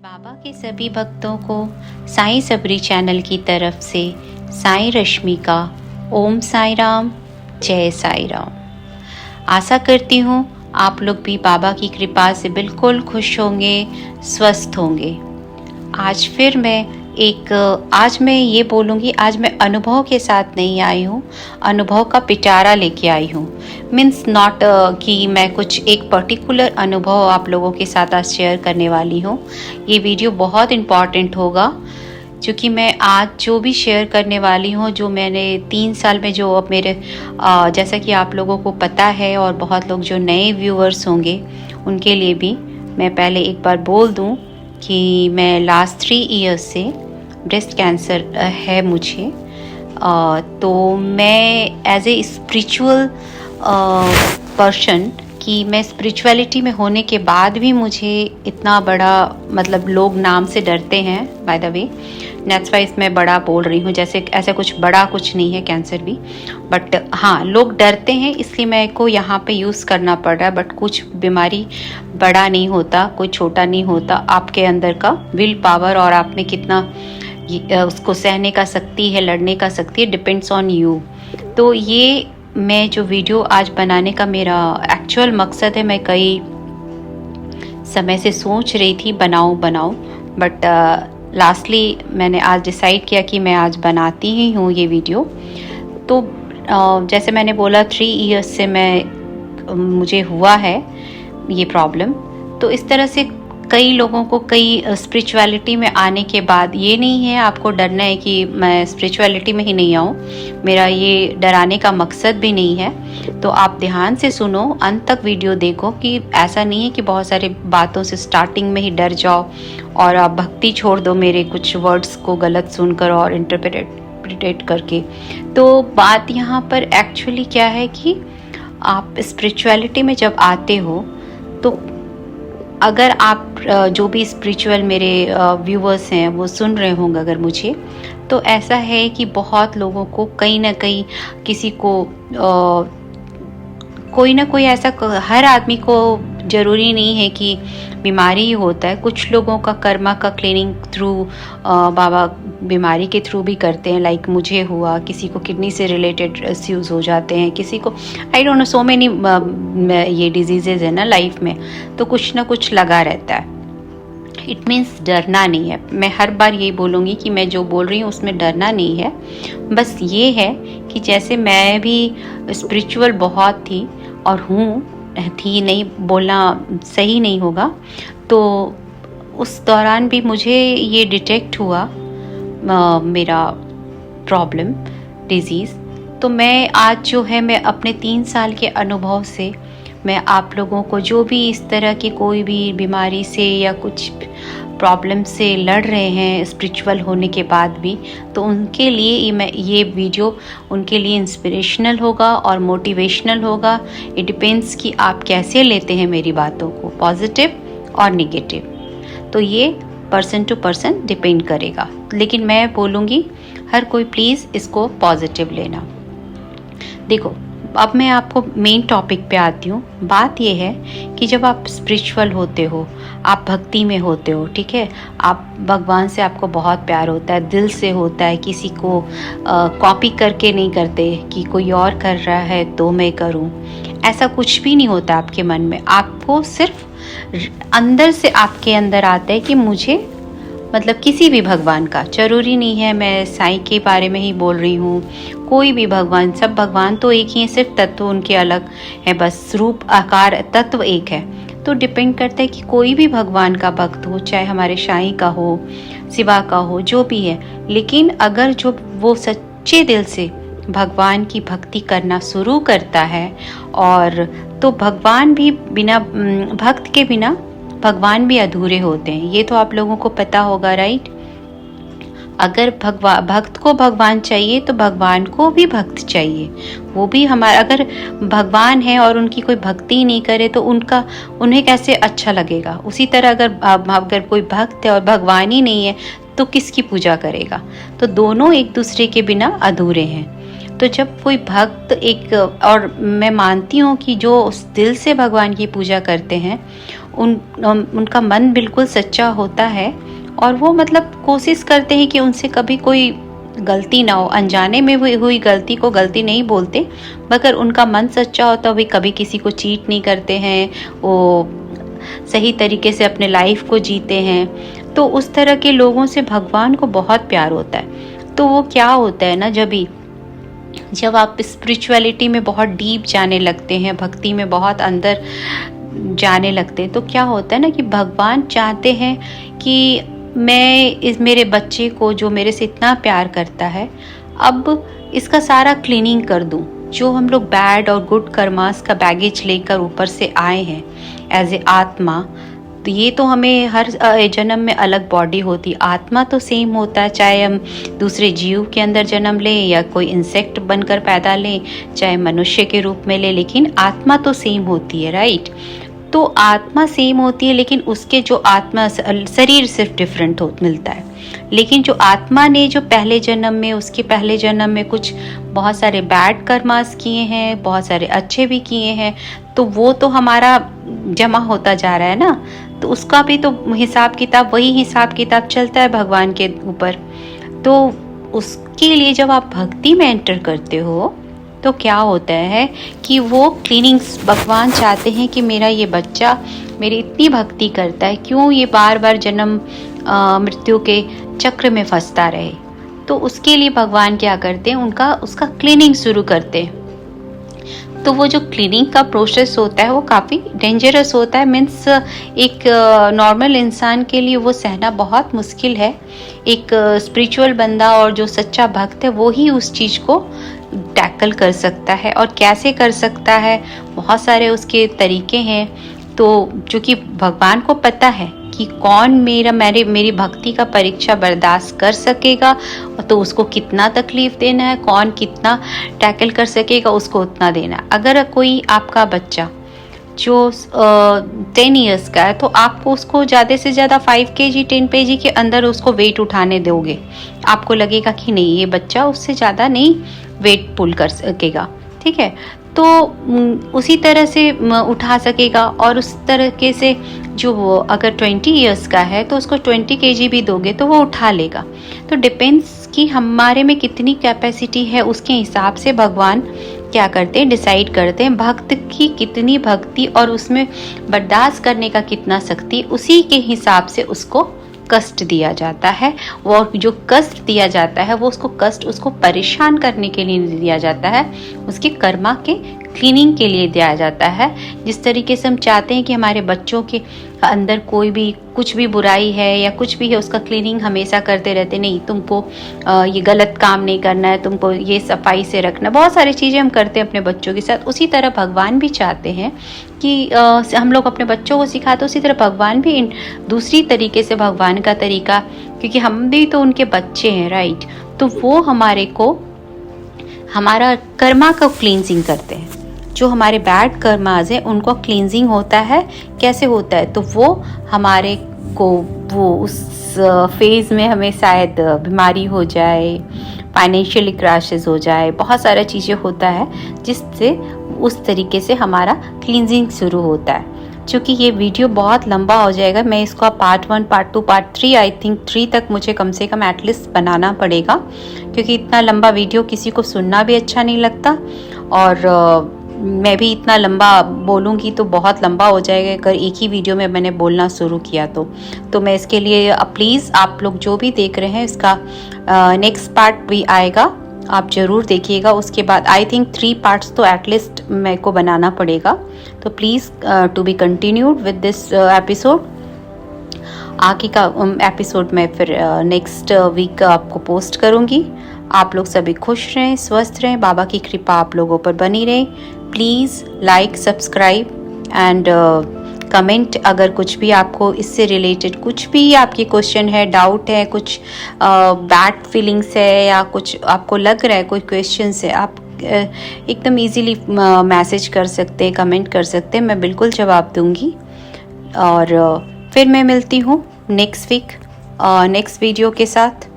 बाबा के सभी भक्तों को साईं सबरी चैनल की तरफ से साईं रश्मि का ओम साई राम, जय साई राम। आशा करती हूँ आप लोग भी बाबा की कृपा से बिल्कुल खुश होंगे, स्वस्थ होंगे। आज मैं ये बोलूँगी, आज मैं अनुभव के साथ नहीं आई हूँ, अनुभव का पिटारा लेके आई हूँ। मीन्स नॉट कि मैं कुछ एक पर्टिकुलर अनुभव आप लोगों के साथ आज शेयर करने वाली हूँ। ये वीडियो बहुत इम्पॉर्टेंट होगा क्योंकि मैं आज जो भी शेयर करने वाली हूँ, जो मैंने 3 साल में जो अब मेरे जैसा कि आप लोगों को पता है और बहुत लोग जो नए व्यूअर्स होंगे उनके लिए भी मैं पहले एक बार बोल दूँ कि मैं लास्ट 3 इयर्स से ब्रेस्ट कैंसर है मुझे। तो मैं एज ए स्पिरिचुअल पर्सन कि मैं स्पिरिचुअलिटी में होने के बाद भी मुझे इतना बड़ा, मतलब लोग नाम से डरते हैं, by the way that's why मैं बड़ा बोल रही हूँ। जैसे ऐसा कुछ बड़ा कुछ नहीं है कैंसर भी, बट हाँ लोग डरते हैं, इसलिए मेरे को यहाँ पे यूज़ करना पड़ रहा है। बट कुछ बीमारी बड़ा नहीं होता, कोई छोटा नहीं होता, आपके अंदर का विल पावर और आप में कितना उसको सहने का शक्ति है, लड़ने का शक्ति है, डिपेंड्स ऑन यू। तो ये मैं जो वीडियो आज बनाने का मेरा एक्चुअल मकसद है, मैं कई समय से सोच रही थी बनाऊं बट लास्टली मैंने आज डिसाइड किया कि मैं आज बनाती ही हूँ ये वीडियो। तो जैसे मैंने बोला 3 इयर्स से मुझे हुआ है ये प्रॉब्लम। तो इस तरह से कई लोगों को कई स्पिरिचुअलिटी में आने के बाद ये नहीं है आपको डरना है कि मैं स्पिरिचुअलिटी में ही नहीं आऊँ, मेरा ये डराने का मकसद भी नहीं है। तो आप ध्यान से सुनो, अंत तक वीडियो देखो कि ऐसा नहीं है कि बहुत सारे बातों से स्टार्टिंग में ही डर जाओ और आप भक्ति छोड़ दो मेरे कुछ वर्ड्स को गलत सुनकर और इंटरप्रिटेट करके। तो बात यहाँ पर एक्चुअली क्या है कि आप स्पिरिचुअलिटी में जब आते हो तो अगर आप जो भी स्पिरिचुअल मेरे व्यूअर्स हैं वो सुन रहे होंगे अगर मुझे, तो ऐसा है कि बहुत लोगों को कहीं ना कहीं किसी को कोई ना कोई ऐसा, हर आदमी को ज़रूरी नहीं है कि बीमारी ही होता है। कुछ लोगों का कर्मा का क्लीनिंग थ्रू बाबा बीमारी के थ्रू भी करते हैं, लाइक मुझे हुआ, किसी को किडनी से रिलेटेड इश्यूज हो जाते हैं, किसी को I don't know so many ये डिजीजेज है ना लाइफ में, तो कुछ ना कुछ लगा रहता है। इट मीन्स डरना नहीं है। मैं हर बार यही बोलूँगी कि मैं जो बोल रही हूँ उसमें डरना नहीं है। बस ये है कि जैसे मैं भी स्पिरिचुअल बहुत थी और थी नहीं बोलना सही नहीं होगा, तो उस दौरान भी मुझे ये डिटेक्ट हुआ मेरा प्रॉब्लम डिजीज़। तो मैं आज जो है मैं अपने 3 साल के अनुभव से मैं आप लोगों को जो भी इस तरह की कोई भी बीमारी से या कुछ प्रॉब्लम से लड़ रहे हैं स्पिरिचुअल होने के बाद भी, तो उनके लिए मैं ये वीडियो उनके लिए इंस्पिरेशनल होगा और मोटिवेशनल होगा। इट डिपेंड्स कि आप कैसे लेते हैं मेरी बातों को, पॉजिटिव और निगेटिव। तो ये पर्सन टू पर्सन डिपेंड करेगा, लेकिन मैं बोलूँगी हर कोई प्लीज़ इसको पॉजिटिव लेना। देखो अब मैं आपको मेन टॉपिक पे आती हूँ। बात यह है कि जब आप स्पिरिचुअल होते हो, आप भक्ति में होते हो, ठीक है, आप भगवान से आपको बहुत प्यार होता है, दिल से होता है, किसी को कॉपी करके नहीं करते कि कोई और कर रहा है तो मैं करूँ, ऐसा कुछ भी नहीं होता आपके मन में। आपको सिर्फ अंदर से आपके अंदर आता है कि मुझे, मतलब किसी भी भगवान का, जरूरी नहीं है मैं साईं के बारे में ही बोल रही हूँ, कोई भी भगवान, सब भगवान तो एक ही है, सिर्फ तत्व उनके अलग है, बस रूप आकार तत्व एक है। तो डिपेंड करता है कि कोई भी भगवान का भक्त हो, चाहे हमारे साईं का हो, शिवा का हो, जो भी है। लेकिन अगर जो वो सच्चे दिल से भगवान की भक्ति करना शुरू करता है, और तो भगवान भी बिना भक्त के बिना भगवान भी अधूरे होते हैं, ये तो आप लोगों को पता होगा, राइट। अगर भक्त को भगवान चाहिए तो भगवान को भी भक्त चाहिए। वो भी हमारा, अगर भगवान है और उनकी कोई भक्ति नहीं करे तो उन्हें कैसे अच्छा लगेगा। उसी तरह अगर कोई भक्त है और भगवान ही नहीं है तो किसकी पूजा करेगा। तो दोनों एक दूसरे के बिना अधूरे हैं। तो जब कोई भक्त और मैं मानती हूँ कि जो उस दिल से भगवान की पूजा करते हैं उनका मन बिल्कुल सच्चा होता है और वो मतलब कोशिश करते हैं कि उनसे कभी कोई गलती ना हो, अनजाने में हुई गलती को गलती नहीं बोलते, मगर उनका मन सच्चा होता है, वे कभी किसी को चीट नहीं करते हैं, वो सही तरीके से अपने लाइफ को जीते हैं। तो उस तरह के लोगों से भगवान को बहुत प्यार होता है। तो वो क्या होता है ना, जब आप स्पिरिचुअलिटी में बहुत डीप जाने लगते हैं, भक्ति में बहुत अंदर जाने लगते हैं, तो क्या होता है ना कि भगवान चाहते हैं कि मैं मेरे बच्चे को जो मेरे से इतना प्यार करता है, अब इसका सारा क्लीनिंग कर दूं। जो हम लोग बैड और गुड कर्मास का बैगेज लेकर ऊपर से आए हैं एज ए आत्मा, तो ये तो हमें हर जन्म में अलग बॉडी होती, आत्मा तो सेम होता है, चाहे हम दूसरे जीव के अंदर जन्म लें या कोई इंसेक्ट बनकर पैदा लें, चाहे मनुष्य के रूप में लें, लेकिन आत्मा तो सेम होती है, राइट। तो आत्मा सेम होती है, लेकिन उसके जो आत्मा शरीर सिर्फ डिफरेंट मिलता है। लेकिन जो आत्मा ने जो पहले जन्म में, उसके पहले जन्म में कुछ बहुत सारे बैड कर्मास किए हैं, बहुत सारे अच्छे भी किए हैं, तो वो तो हमारा जमा होता जा रहा है ना, तो उसका भी तो हिसाब किताब, वही हिसाब किताब चलता है भगवान के ऊपर। तो उसके लिए जब आप भक्ति में एंटर करते हो तो क्या होता है कि वो क्लीनिंग्स भगवान चाहते हैं कि मेरा ये बच्चा मेरी इतनी भक्ति करता है, क्यों ये बार बार जन्म मृत्यु के चक्र में फंसता रहे। तो उसके लिए भगवान क्या करते हैं, उसका क्लीनिंग शुरू करते हैं। तो वो जो क्लीनिंग का प्रोसेस होता है वो काफ़ी डेंजरस होता है, मीन्स एक नॉर्मल इंसान के लिए वो सहना बहुत मुश्किल है। एक स्पिरिचुअल बंदा और जो सच्चा भक्त है वो ही उस चीज़ को टैकल कर सकता है। और कैसे कर सकता है, बहुत सारे उसके तरीके हैं। तो जो कि भगवान को पता है कि कौन मेरी भक्ति का परीक्षा बर्दाश्त कर सकेगा, तो उसको कितना तकलीफ देना है, कौन कितना टैकल कर सकेगा, उसको उतना देना। अगर कोई आपका बच्चा जो 10 इयर्स का है, तो आप उसको ज़्यादा से ज़्यादा 5 kg 10 kg के अंदर उसको वेट उठाने दोगे, आपको लगेगा कि नहीं ये बच्चा उससे ज़्यादा नहीं वेट पुल कर सकेगा, ठीक है। तो उसी तरह से उठा सकेगा। और उस तरीके से जो वो अगर 20 इयर्स का है तो उसको 20 kg भी दोगे तो वो उठा लेगा। तो डिपेंड्स कि हमारे में कितनी कैपेसिटी है, उसके हिसाब से भगवान क्या करते हैं, डिसाइड करते हैं भक्त की कितनी भक्ति और उसमें बर्दाश्त करने का कितना शक्ति, उसी के हिसाब से उसको कष्ट दिया जाता है। वो जो कष्ट दिया जाता है वो उसको परेशान करने के लिए नहीं दिया जाता है, उसके कर्मा के क्लीनिंग के लिए दिया जाता है। जिस तरीके से हम चाहते हैं कि हमारे बच्चों के अंदर कोई भी कुछ भी बुराई है या कुछ भी है, उसका क्लीनिंग हमेशा करते रहते, नहीं तुमको ये गलत काम नहीं करना है, तुमको ये सफाई से रखना, बहुत सारी चीज़ें हम करते हैं अपने बच्चों के साथ। उसी तरह भगवान भी चाहते हैं कि हम लोग अपने बच्चों को सिखाते, उसी तरह भगवान भी दूसरी तरीके से भगवान का तरीका, क्योंकि हम भी तो उनके बच्चे हैं, राइट। तो वो हमारा कर्मा का क्लींजिंग करते हैं। जो हमारे बैड कर्माज हैं उनको क्लींजिंग होता है। कैसे होता है, तो वो हमारे को वो उस फेज में हमें शायद बीमारी हो जाए, फाइनेंशियली क्रैशेस हो जाए, बहुत सारा चीज़ें होता है जिससे उस तरीके से हमारा क्लींजिंग शुरू होता है। क्योंकि ये वीडियो बहुत लंबा हो जाएगा, मैं इसको पार्ट 1, पार्ट 2, पार्ट 3, आई थिंक 3 तक मुझे कम से कम एटलीस्ट बनाना पड़ेगा, क्योंकि इतना लंबा वीडियो किसी को सुनना भी अच्छा नहीं लगता। और मैं भी इतना लंबा बोलूँगी तो बहुत लंबा हो जाएगा अगर एक ही वीडियो में मैंने बोलना शुरू किया तो मैं इसके लिए प्लीज़ आप लोग जो भी देख रहे हैं इसका नेक्स्ट पार्ट भी आएगा, आप ज़रूर देखिएगा। उसके बाद आई थिंक 3 पार्ट्स तो एटलीस्ट मेरे को बनाना पड़ेगा। तो please to be continued with this episode. आगे का एपिसोड मैं फिर नेक्स्ट वीक आपको पोस्ट करूँगी। आप लोग सभी खुश रहें, स्वस्थ रहें, बाबा की कृपा आप लोगों पर बनी रहे। Please like, subscribe and comment. अगर कुछ भी आपको इससे रिलेटेड कुछ भी आपकी क्वेश्चन है, डाउट है, कुछ बैड फीलिंग्स है या कुछ आपको लग रहा है कोई क्वेश्चन है, आप एकदम इजीली मैसेज कर सकते हैं, कमेंट कर सकते हैं, मैं बिल्कुल जवाब दूंगी। और फिर मैं मिलती हूँ नेक्स्ट वीक नेक्स्ट वीडियो के साथ।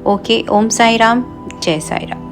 ओके, ओम साई राम, जय साई राम।